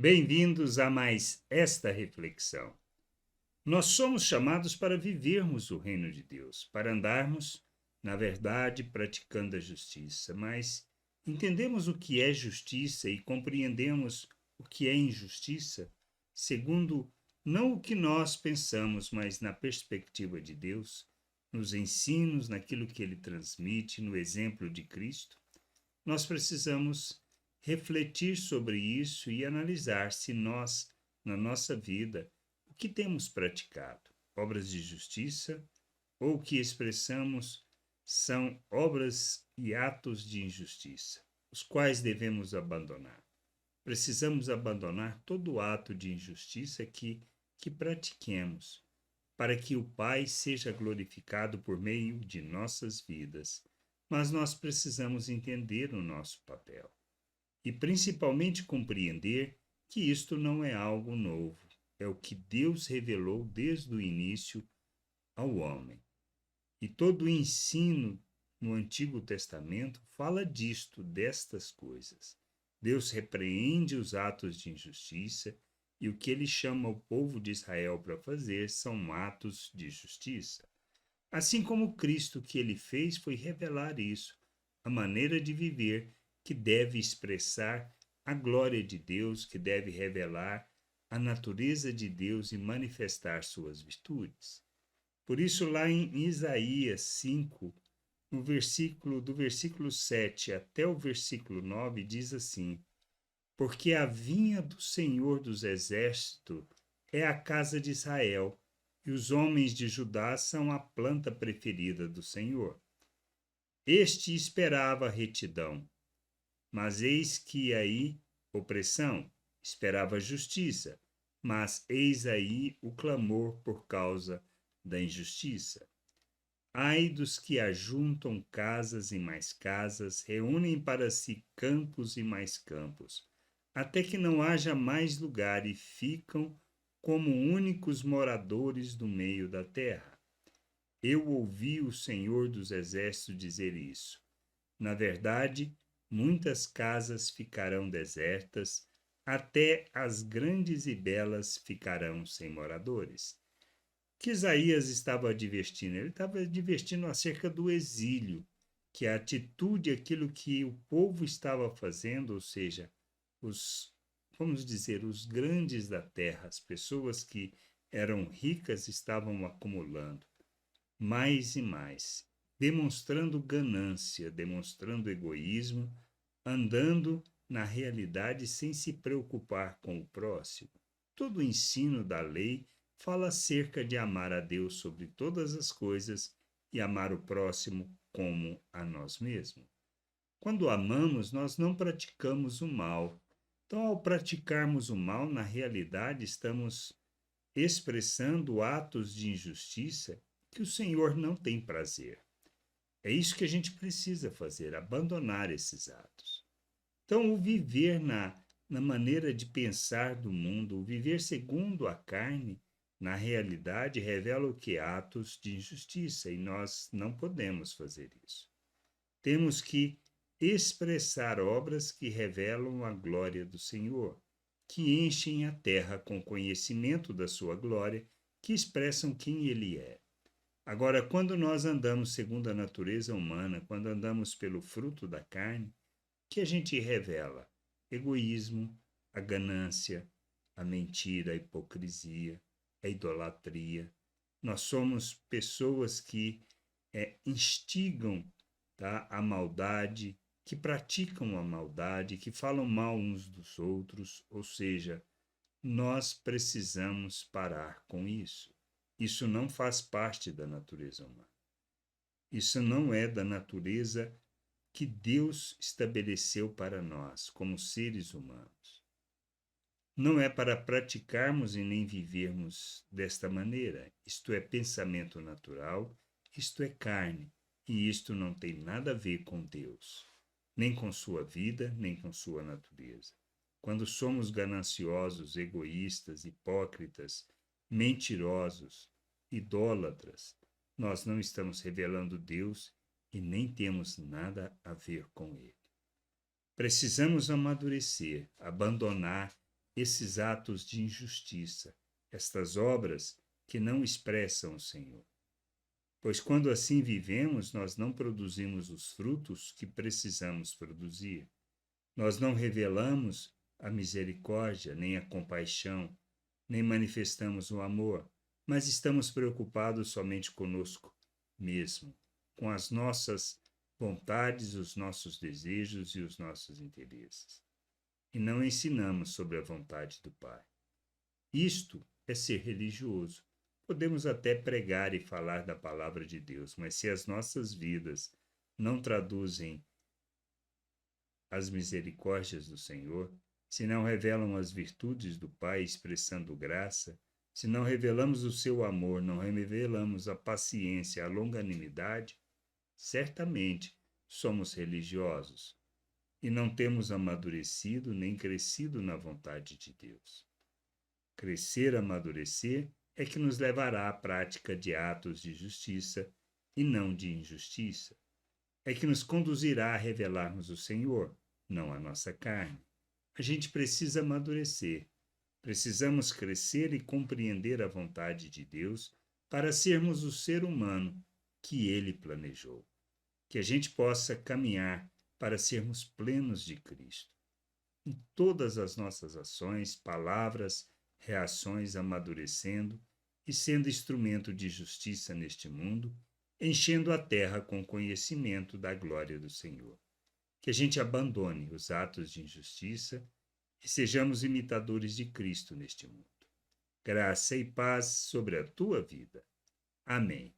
Bem-vindos a mais esta reflexão. Nós somos chamados para vivermos o reino de Deus, para andarmos na verdade, praticando a justiça, mas entendemos o que é justiça e compreendemos o que é injustiça, segundo não o que nós pensamos, mas na perspectiva de Deus, nos ensinos, naquilo que ele transmite, no exemplo de Cristo. Nós precisamos refletir sobre isso e analisar se nós, na nossa vida, o que temos praticado, obras de justiça, ou o que expressamos são obras e atos de injustiça, os quais devemos abandonar. Precisamos abandonar todo ato de injustiça que pratiquemos, para que o Pai seja glorificado por meio de nossas vidas. Mas nós precisamos entender o nosso papel e principalmente compreender que isto não é algo novo, é o que Deus revelou desde o início ao homem. E todo o ensino no Antigo Testamento fala destas coisas. Deus repreende os atos de injustiça e o que ele chama o povo de Israel para fazer são atos de justiça. Assim como Cristo, que ele fez foi revelar isso, a maneira de viver que deve expressar a glória de Deus, que deve revelar a natureza de Deus e manifestar suas virtudes. Por isso, lá em Isaías 5, do versículo 7 até o versículo 9, diz assim: Porque a vinha do Senhor dos Exércitos é a casa de Israel, e os homens de Judá são a planta preferida do Senhor. Este esperava retidão, mas eis que aí opressão, esperava justiça, mas eis aí o clamor por causa da injustiça. Ai dos que ajuntam casas e mais casas, reúnem para si campos e mais campos, até que não haja mais lugar e ficam como únicos moradores do meio da terra. Eu ouvi o Senhor dos Exércitos dizer isso. Na verdade, muitas casas ficarão desertas, até as grandes e belas ficarão sem moradores. Que Isaías estava advertindo? Ele estava advertindo acerca do exílio, que a atitude, aquilo que o povo estava fazendo, ou seja, vamos dizer, os grandes da terra, as pessoas que eram ricas estavam acumulando mais e mais, demonstrando ganância, demonstrando egoísmo, andando na realidade sem se preocupar com o próximo. Todo o ensino da lei fala acerca de amar a Deus sobre todas as coisas e amar o próximo como a nós mesmos. Quando amamos, nós não praticamos o mal. Então, ao praticarmos o mal, na realidade, estamos expressando atos de injustiça que o Senhor não tem prazer. É isso que a gente precisa fazer, abandonar esses atos. Então, o viver na maneira de pensar do mundo, o viver segundo a carne, na realidade, revela o que? Atos de injustiça, e nós não podemos fazer isso. Temos que expressar obras que revelam a glória do Senhor, que enchem a terra com conhecimento da sua glória, que expressam quem ele é. Agora, quando nós andamos segundo a natureza humana, quando andamos pelo fruto da carne, que a gente revela? Egoísmo, a ganância, a mentira, a hipocrisia, a idolatria. Nós somos pessoas que instigam, tá, a maldade, que praticam a maldade, que falam mal uns dos outros, ou seja, nós precisamos parar com isso. Isso não faz parte da natureza humana. Isso não é da natureza que Deus estabeleceu para nós, como seres humanos. Não é para praticarmos e nem vivermos desta maneira. Isto é pensamento natural, isto é carne, e isto não tem nada a ver com Deus, nem com sua vida, nem com sua natureza. Quando somos gananciosos, egoístas, hipócritas, mentirosos, idólatras, nós não estamos revelando Deus e nem temos nada a ver com ele. Precisamos amadurecer, abandonar esses atos de injustiça, estas obras que não expressam o Senhor. Pois quando assim vivemos, nós não produzimos os frutos que precisamos produzir. Nós não revelamos a misericórdia, nem a compaixão, nem manifestamos o amor, mas estamos preocupados somente conosco mesmo, com as nossas vontades, os nossos desejos e os nossos interesses. E não ensinamos sobre a vontade do Pai. Isto é ser religioso. Podemos até pregar e falar da palavra de Deus, mas se as nossas vidas não traduzem as misericórdias do Senhor, se não revelam as virtudes do Pai expressando graça, se não revelamos o seu amor, não revelamos a paciência, a longanimidade, certamente somos religiosos e não temos amadurecido nem crescido na vontade de Deus. Crescer, amadurecer, é que nos levará à prática de atos de justiça e não de injustiça. É que nos conduzirá a revelarmos o Senhor, não a nossa carne. A gente precisa amadurecer. Precisamos crescer e compreender a vontade de Deus para sermos o ser humano que Ele planejou. Que a gente possa caminhar para sermos plenos de Cristo. Em todas as nossas ações, palavras, reações, amadurecendo e sendo instrumento de justiça neste mundo, enchendo a terra com conhecimento da glória do Senhor. Que a gente abandone os atos de injustiça e sejamos imitadores de Cristo neste mundo. Graça e paz sobre a tua vida. Amém.